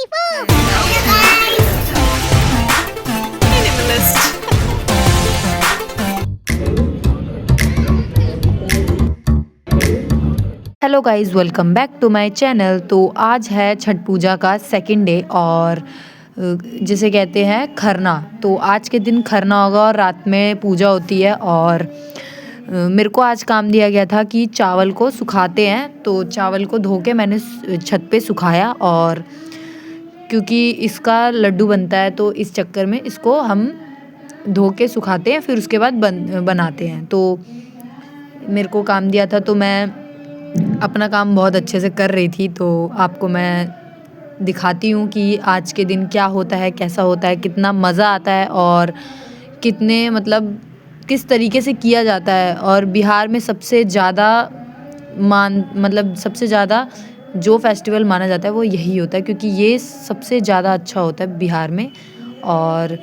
Hello guys, welcome back to my channel. तो आज है छठ पूजा का सेकंड डे और जिसे कहते हैं खरना। तो आज के दिन खरना होगा और रात में पूजा होती है। और मेरे को आज काम दिया गया था कि चावल को सुखाते हैं, तो चावल को धो के मैंने छत पे सुखाया। और क्योंकि इसका लड्डू बनता है तो इस चक्कर में इसको हम धो के सुखाते हैं, फिर उसके बाद बनाते हैं। तो मेरे को काम दिया था तो मैं अपना काम बहुत अच्छे से कर रही थी। तो आपको मैं दिखाती हूँ कि आज के दिन क्या होता है, कैसा होता है, कितना मज़ा आता है और कितने मतलब किस तरीके से किया जाता है। और बिहार में सबसे ज़्यादा सबसे ज़्यादा जो फेस्टिवल माना जाता है वो यही होता है, क्योंकि ये सबसे ज़्यादा अच्छा होता है बिहार में। और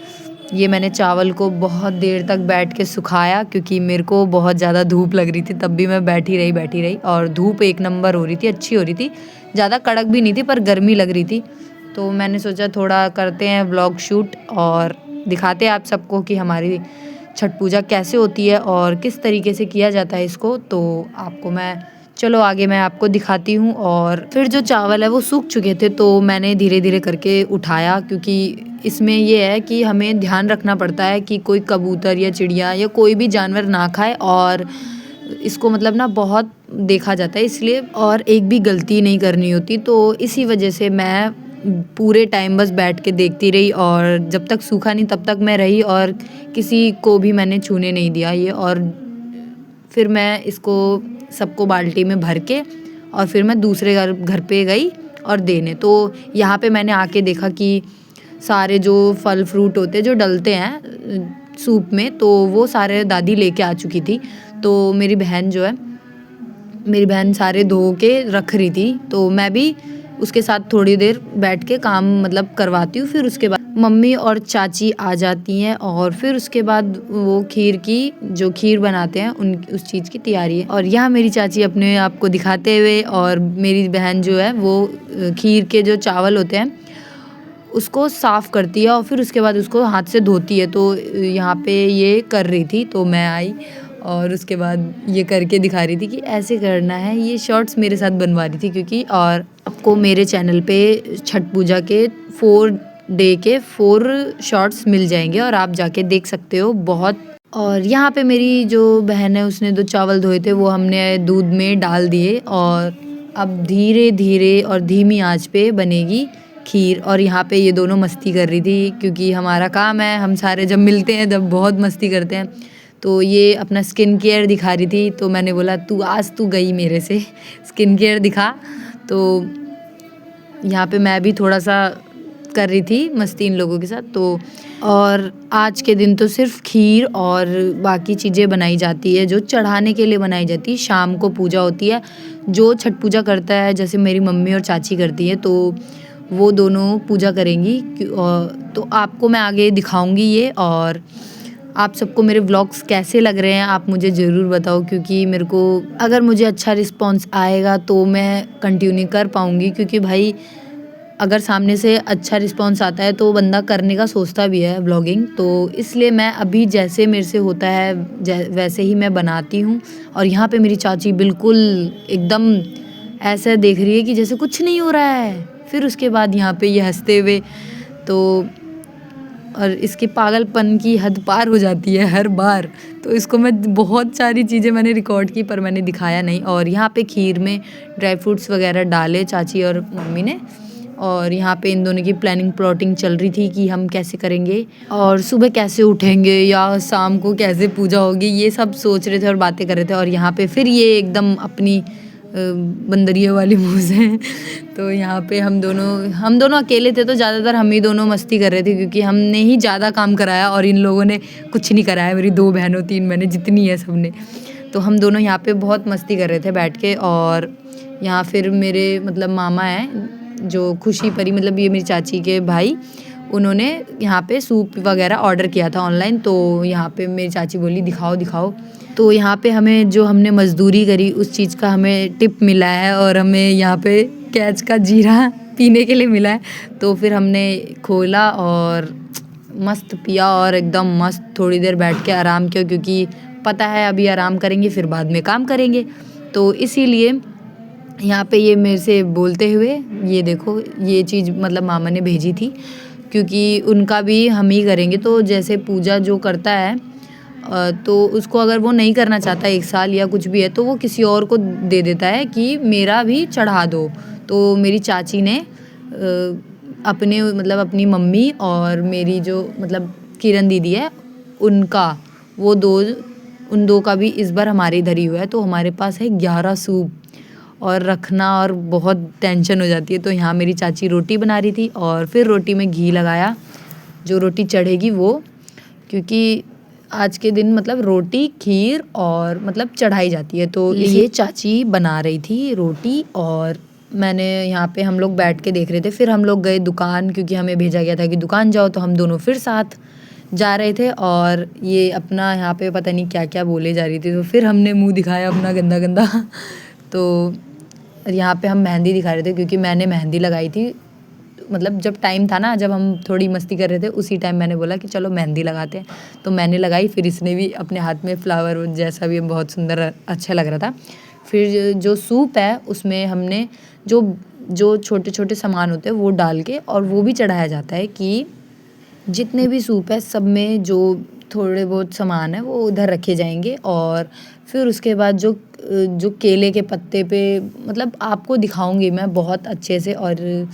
ये मैंने चावल को बहुत देर तक बैठ के सुखाया, क्योंकि मेरे को बहुत ज़्यादा धूप लग रही थी। तब भी मैं बैठी रही और धूप एक नंबर हो रही थी, अच्छी हो रही थी, ज़्यादा कड़क भी नहीं थी पर गर्मी लग रही थी। तो मैंने सोचा थोड़ा करते हैं व्लॉग शूट और दिखाते हैं आप सबको कि हमारी छठ पूजा कैसे होती है और किस तरीके से किया जाता है इसको। तो आपको चलो आगे मैं आपको दिखाती हूँ। और फिर जो चावल है वो सूख चुके थे तो मैंने धीरे धीरे करके उठाया, क्योंकि इसमें ये है कि हमें ध्यान रखना पड़ता है कि कोई कबूतर या चिड़िया या कोई भी जानवर ना खाए। और इसको मतलब ना बहुत देखा जाता है इसलिए, और एक भी गलती नहीं करनी होती। तो इसी वजह से मैं पूरे टाइम बस बैठ के देखती रही और जब तक सूखा नहीं तब तक मैं रही और किसी को भी मैंने छूने नहीं दिया ये। और फिर मैं इसको सबको बाल्टी में भर के और फिर मैं दूसरे घर पे गई और देने। तो यहाँ पे मैंने आके देखा कि सारे जो फल फ्रूट होते हैं जो डलते हैं सूप में, तो वो सारे दादी लेके आ चुकी थी। तो मेरी बहन सारे धो के रख रही थी, तो मैं भी उसके साथ थोड़ी देर बैठ के काम मतलब करवाती हूँ। फिर उसके बाद मम्मी और चाची आ जाती हैं और फिर उसके बाद वो खीर बनाते हैं उस चीज़ की तैयारी है। और यहाँ मेरी चाची अपने आप को दिखाते हुए और मेरी बहन जो है वो खीर के जो चावल होते हैं उसको साफ़ करती है और फिर उसके बाद उसको हाथ से धोती है। तो यहाँ पे ये कर रही थी तो मैं आई और उसके बाद ये करके दिखा रही थी कि ऐसे करना है। ये शॉर्ट्स मेरे साथ बनवा रही थी क्योंकि, और आपको मेरे चैनल पे छठ पूजा के 4 डे के 4 शॉर्ट्स मिल जाएंगे और आप जाके देख सकते हो बहुत। और यहाँ पे मेरी जो बहन है उसने जो चावल धोए थे वो हमने दूध में डाल दिए और अब धीरे धीरे और धीमी आंच पे बनेगी खीर। और यहाँ पे ये दोनों मस्ती कर रही थी, क्योंकि हमारा काम है, हम सारे जब मिलते हैं तब बहुत मस्ती करते हैं। तो ये अपना स्किन केयर दिखा रही थी, तो मैंने बोला तू गई मेरे से, स्किन केयर दिखा। तो यहाँ पे मैं भी थोड़ा सा कर रही थी मस्ती इन लोगों के साथ। तो और आज के दिन तो सिर्फ खीर और बाकी चीज़ें बनाई जाती है जो चढ़ाने के लिए बनाई जाती है। शाम को पूजा होती है, जो छठ पूजा करता है जैसे मेरी मम्मी और चाची करती है तो वो दोनों पूजा करेंगी। तो आपको मैं आगे दिखाऊंगी ये। और आप सबको मेरे व्लॉग्स कैसे लग रहे हैं आप मुझे ज़रूर बताओ, क्योंकि मेरे को अगर मुझे अच्छा रिस्पॉन्स आएगा तो मैं कंटिन्यू कर पाऊँगी। क्योंकि भाई अगर सामने से अच्छा रिस्पॉन्स आता है तो बंदा करने का सोचता भी है व्लॉगिंग। तो इसलिए मैं अभी जैसे मेरे से होता है वैसे ही मैं बनाती हूँ। और यहाँ पे मेरी चाची बिल्कुल एकदम ऐसा देख रही है कि जैसे कुछ नहीं हो रहा है। फिर उसके बाद यहाँ पे ये हंसते हुए, तो और इसके पागलपन की हद पार हो जाती है हर बार। तो इसको मैं बहुत सारी चीज़ें मैंने रिकॉर्ड की पर मैंने दिखाया नहीं। और यहाँ पे खीर में ड्राई फ्रूट्स वगैरह डाले चाची और मम्मी ने। और यहाँ पे इन दोनों की प्लानिंग चल रही थी कि हम कैसे करेंगे और सुबह कैसे उठेंगे या शाम को कैसे पूजा होगी, ये सब सोच रहे थे और बातें कर रहे थे। और यहाँ पे फिर ये एकदम अपनी बंदरिया वाली मुँह से तो यहाँ पे हम दोनों अकेले थे तो ज़्यादातर हम ही दोनों मस्ती कर रहे थे, क्योंकि हमने ही ज़्यादा काम कराया और इन लोगों ने कुछ नहीं कराया। मेरी 2 बहनों 3 बहनें जितनी है सब ने, तो हम दोनों यहाँ पे बहुत मस्ती कर रहे थे बैठ के। और यहाँ फिर मेरे मतलब मामा हैं जो खुशी परी, मतलब ये मेरी चाची के भाई, उन्होंने यहाँ पे सूप वगैरह ऑर्डर किया था ऑनलाइन। तो यहाँ पे मेरी चाची बोली दिखाओ। तो यहाँ पे हमने मज़दूरी करी उस चीज़ का हमें टिप मिला है और हमें यहाँ पे कैच का जीरा पीने के लिए मिला है। तो फिर हमने खोला और मस्त पिया और एकदम मस्त थोड़ी देर बैठ के आराम किया, क्योंकि पता है अभी आराम करेंगे फिर बाद में काम करेंगे। तो इसीलिए यहाँ पे ये मेरे से बोलते हुए, ये देखो ये चीज़ मतलब मामा ने भेजी थी, क्योंकि उनका भी हम ही करेंगे। तो जैसे पूजा जो करता है तो उसको अगर वो नहीं करना चाहता 1 साल या कुछ भी है, तो वो किसी और को दे देता है कि मेरा भी चढ़ा दो। तो मेरी चाची ने अपने मतलब अपनी मम्मी और मेरी जो मतलब किरण दीदी है उनका, वो दो, उन दो का भी इस बार हमारे इधर ही हुआ है। तो हमारे पास है 11 सूप और रखना और बहुत टेंशन हो जाती है। तो यहाँ मेरी चाची रोटी बना रही थी और फिर रोटी में घी लगाया, जो रोटी चढ़ेगी वो, क्योंकि आज के दिन मतलब रोटी खीर और मतलब चढ़ाई जाती है। तो ये चाची बना रही थी रोटी और मैंने यहाँ पे हम लोग बैठ के देख रहे थे। फिर हम लोग गए दुकान, क्योंकि हमें भेजा गया था कि दुकान जाओ, तो हम दोनों फिर साथ जा रहे थे। और ये अपना यहाँ पे पता नहीं क्या क्या बोले जा रही थी, तो फिर हमने मुंह दिखाया अपना गंदा गंदा तो यहाँ पे हम मेहंदी दिखा रहे थे, क्योंकि मैंने मेहंदी लगाई थी। मतलब जब टाइम था ना, जब हम थोड़ी मस्ती कर रहे थे, उसी टाइम मैंने बोला कि चलो मेहंदी लगाते हैं। तो मैंने लगाई, फिर इसने भी अपने हाथ में फ्लावर जैसा भी बहुत सुंदर अच्छा लग रहा था। फिर जो सूप है उसमें हमने जो जो छोटे छोटे सामान होते हैं वो डाल के, और वो भी चढ़ाया जाता है कि जितने भी सूप है सब में जो थोड़े बहुत सामान है वो उधर रखे जाएंगे। और फिर उसके बाद जो जो केले के पत्ते पे मतलब आपको दिखाऊंगी मैं बहुत अच्छे से, और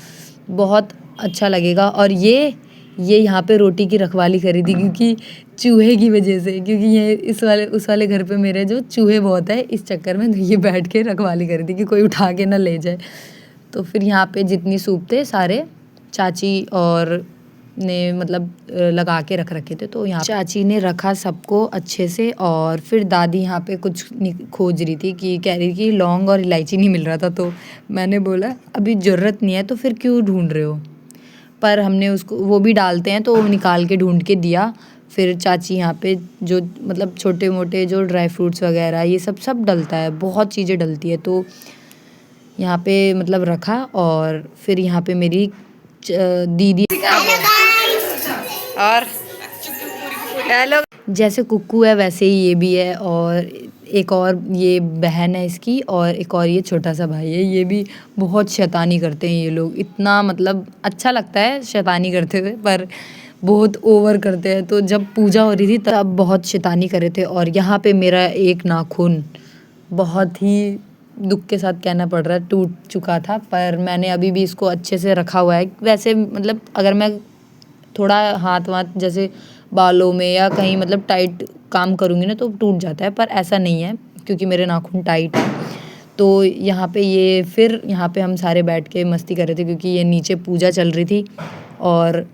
बहुत अच्छा लगेगा। और ये यहाँ पे रोटी की रखवाली करी थी, क्योंकि चूहे की वजह से, क्योंकि ये इस वाले उस वाले घर पे मेरे जो चूहे बहुत है, इस चक्कर में ये बैठ के रखवाली करी थी कि कोई उठा के ना ले जाए। तो फिर यहाँ पे जितनी सूप थे सारे चाची और ने मतलब लगा के रख रखे थे। तो यहाँ चाची ने रखा सबको अच्छे से। और फिर दादी यहाँ पे कुछ खोज रही थी, कि कह रही कि लौंग और इलायची नहीं मिल रहा था। तो मैंने बोला अभी ज़रूरत नहीं है तो फिर क्यों ढूंढ रहे हो, पर हमने उसको वो भी डालते हैं, तो निकाल के ढूंढ के दिया। फिर चाची यहाँ पे जो मतलब छोटे मोटे जो ड्राई फ्रूट्स वगैरह ये सब सब डलता है, बहुत चीज़ें डलती है। तो यहाँ पे मतलब रखा। और फिर यहाँ पे मेरी दीदी और हेलो, जैसे कुक्कू है वैसे ही ये भी है। और एक और ये बहन है इसकी, और एक और ये छोटा सा भाई है। ये भी बहुत शैतानी करते हैं ये लोग, इतना मतलब अच्छा लगता है शैतानी करते हुए, पर बहुत ओवर करते हैं। तो जब पूजा हो रही थी तब बहुत शैतानी कर रहे थे। और यहाँ पे मेरा एक नाखून बहुत ही दुख के साथ कहना पड़ रहा है टूट चुका था, पर मैंने अभी भी इसको अच्छे से रखा हुआ है। वैसे मतलब अगर मैं थोड़ा हाथ वाथ जैसे बालों में या कहीं मतलब टाइट काम करूँगी ना तो टूट जाता है, पर ऐसा नहीं है क्योंकि मेरे नाखून टाइट है। तो यहाँ पे ये फिर यहाँ पे हम सारे बैठ के मस्ती कर रहे थे, क्योंकि ये नीचे पूजा चल रही थी। और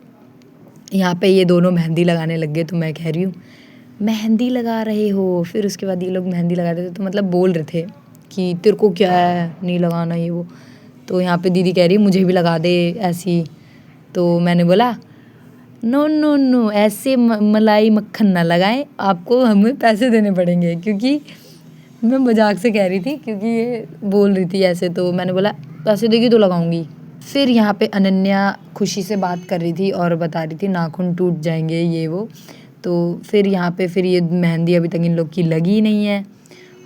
यहाँ पे ये दोनों मेहंदी लगाने लग गए। तो मैं कह रही हूँ मेहंदी लगा रहे हो, फिर उसके बाद ये लोग मेहंदी लगा रहे थे। तो मतलब बोल रहे थे कि तेरे को क्या है नहीं लगाना ये वो। तो यहाँ पे दीदी कह रही मुझे भी लगा दे ऐसी। तो मैंने बोला नो नो नो, ऐसे मलाई मक्खन ना लगाएं, आपको हमें पैसे देने पड़ेंगे। क्योंकि मैं मजाक से कह रही थी, क्योंकि ये बोल रही थी ऐसे। तो मैंने बोला पैसे देगी तो लगाऊंगी। फिर यहाँ पे अनन्या खुशी से बात कर रही थी और बता रही थी नाखून टूट जाएंगे ये वो। तो फिर यहाँ पे फिर ये मेहंदी अभी तक इन लोग की लगी नहीं है।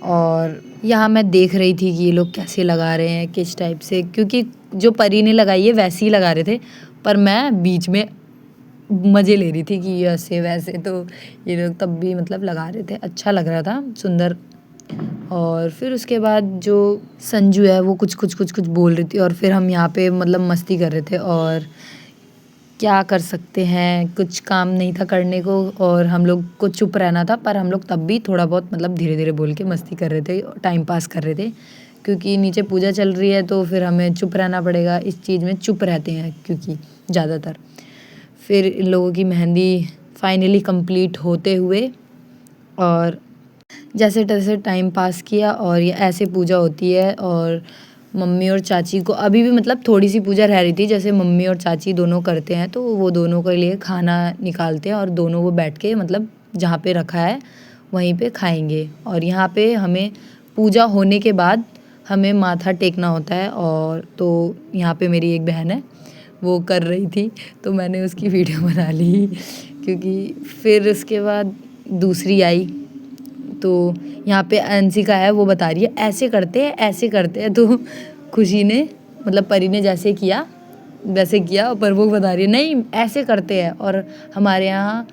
और यहाँ मैं देख रही थी कि ये लोग कैसे लगा रहे हैं, किस टाइप से, क्योंकि जो परी ने लगाई है वैसे ही लगा रहे थे, पर मैं बीच में मज़े ले रही थी कि ऐसे वैसे। तो ये लोग तब भी मतलब लगा रहे थे, अच्छा लग रहा था, सुंदर। और फिर उसके बाद जो संजू है वो कुछ बोल रही थी, और फिर हम यहाँ पे मतलब मस्ती कर रहे थे। और क्या कर सकते हैं, कुछ काम नहीं था करने को और हम लोग को चुप रहना था, पर हम लोग तब भी थोड़ा बहुत मतलब धीरे धीरे बोल के मस्ती कर रहे थे, टाइम पास कर रहे थे। क्योंकि नीचे पूजा चल रही है तो फिर हमें चुप रहना पड़ेगा, इस चीज़ में चुप रहते हैं क्योंकि ज़्यादातर। फिर इन लोगों की मेहंदी फाइनली कंप्लीट होते हुए, और जैसे तैसे टाइम पास किया। और ये ऐसे पूजा होती है। और मम्मी और चाची को अभी भी मतलब थोड़ी सी पूजा रह रही थी, जैसे मम्मी और चाची दोनों करते हैं तो वो दोनों के लिए खाना निकालते हैं, और दोनों वो बैठ के मतलब जहाँ पे रखा है वहीं पे खाएंगे। और यहाँ पे हमें पूजा होने के बाद हमें माथा टेकना होता है। और तो यहाँ पे मेरी एक बहन है, वो कर रही थी तो मैंने उसकी वीडियो बना ली, क्योंकि फिर उसके बाद दूसरी आई तो यहाँ पे अंशिका है, वो बता रही है ऐसे करते हैं। तो खुशी ने मतलब परी ने जैसे किया वैसे किया, पर वो बता रही है नहीं ऐसे करते हैं। और हमारे यहाँ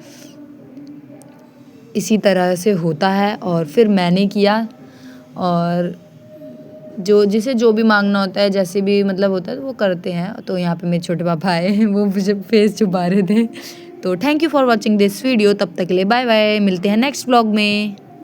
इसी तरह से होता है। और फिर मैंने किया, और जिसे जो भी मांगना होता है, जैसे भी मतलब होता है तो वो करते हैं। तो यहाँ पे मेरे छोटे पापा आए, वो मुझे फेस छुपा रहे थे। तो thank you for watching this video. तब तक के लिए बाय बाय, मिलते हैं नेक्स्ट व्लॉग में।